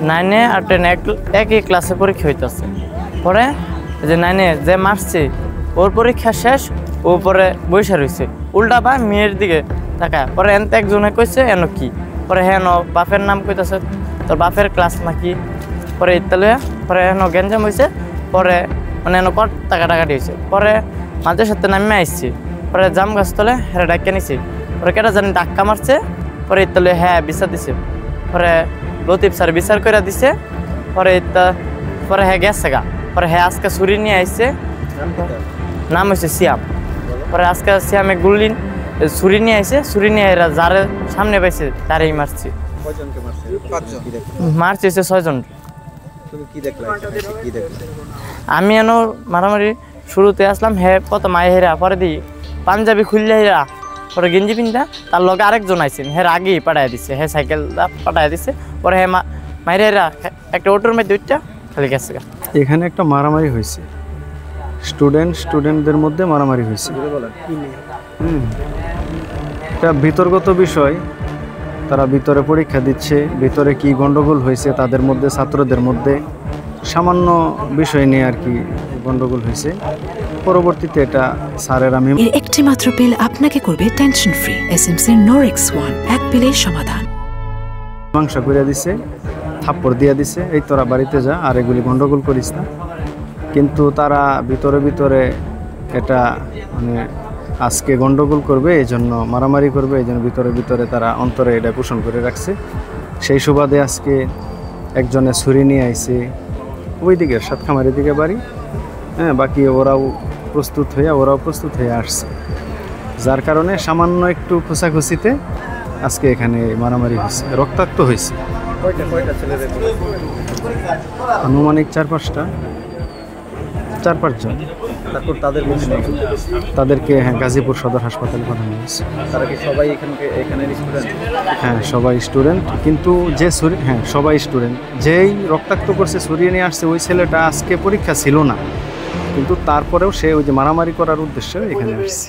নাইনে আর টেনে একই ক্লাসে পরীক্ষা হইতেছে। পরে যে নাইনে যে মারছে ওর পরীক্ষা শেষ, ও পরে বৈশা রয়েছে উল্টা বা মেয়ের দিকে তাকায়। পরে এনতে একজনে কইছে এন কি, পরে হেন বাপের নাম কইতেছে, তোর বাপের ক্লাস নাকি। পরে ইত্যালয় পরে হেন গেঞ্জাম হয়েছে। পরে মানে এন কট টাকাটাকাটি হয়েছে। পরে মাঝে সাথে নামে আসছি। পরে জাম গাছ তলে হ্যাঁ ডাক্কা নিছি। পরে কেটা জানি ধাক্কা মারছে। পরে ইত্যালয় হ্যাঁ বিচার দিছে। পরে লতিফ স্যার বিচার করে দিছে। পরে হ্যাঁ গেছে গা। পরে হ্যাঁ আজকে ছুরি নিয়ে আসছে, নাম হয়েছে সিয়াম। পরে আজকে সিয়ামে গুলিন ছুরি নিয়ে আসছে, ছুরি নিয়ে এরা যারে সামনে পাইছে তারেই মারছে। মারছে 6 জন। আমি এনো মারামারি শুরুতে আসলাম, হ্যাঁ কত মায়ে হেরা। পরে দিই পাঞ্জাবি খুললে হেরা, পরে গেঞ্জি পিনটা তার লগে আরেকজন আইসেন, হ্যাঁ আগেই পাঠাই দিচ্ছে, হ্যাঁ সাইকেলটা পাঠাই দিচ্ছে। পরে হ্যাঁ মাইরে হেরা একটা অটোর মধ্যে দুইটা খালি গেছে। এখানে একটা মারামারি হয়েছে, স্টুডেন্টদের মধ্যে মারামারি হয়েছে। এটা বিতর্কত বিষয়। তারা ভিতরে পরীক্ষা দিচ্ছে, ভিতরে কি গন্ডগোল হয়েছে তাদের মধ্যে, ছাত্রদের মধ্যে সামান্য বিষয় নিয়ে আর কি গন্ডগোল হয়েছে। পরবর্তীতে এটা স্যারের আমি এর একটি মাত্র পিল আপনাকে করবে টেনশন ফ্রি। এসএমসি নোরেক্স 1 এক পিলের সমাধান। মীমাংসা করে দিছে, থাপ্পড় দিয়ে দিছে, এই তোরা বাড়িতে যা, আর এগুলি গন্ডগোল করিস না। কিন্তু তারা ভিতরে এটা মানে আজকে গন্ডগোল করবে, এই জন্য মারামারি করবে, এই জন্য ভিতরে তারা অন্তরে এটা পোষণ করে রাখছে। সেই সুবাদে আজকে একজনে ছুরি নিয়ে আইছে ওই দিকে সাতখামারির দিকে বাড়ি, হ্যাঁ বাকি ওরাও প্রস্তুত হয়ে আসছে। যার কারণে সামান্য একটু খোঁচাখুচিতে আজকে এখানে মারামারি হয়েছে, রক্তাক্ত হয়েছে। আনুমানিক 4-5 জন। তারপর তাদেরকে হ্যাঁ গাজীপুর সদর হাসপাতালে পাঠানো হয়েছে। তারা কি সবাই এখানের স্টুডেন্ট? হ্যাঁ সবাই স্টুডেন্ট, কিন্তু যে হ্যাঁ সবাই স্টুডেন্ট। যেই রক্তাক্ত করছে সরিয়ে নিয়ে আসছে ওই ছেলেটা আজকে পরীক্ষা ছিল না, কিন্তু তারপরেও সে ওই যে মারামারি করার উদ্দেশ্যে এখানে আসছে।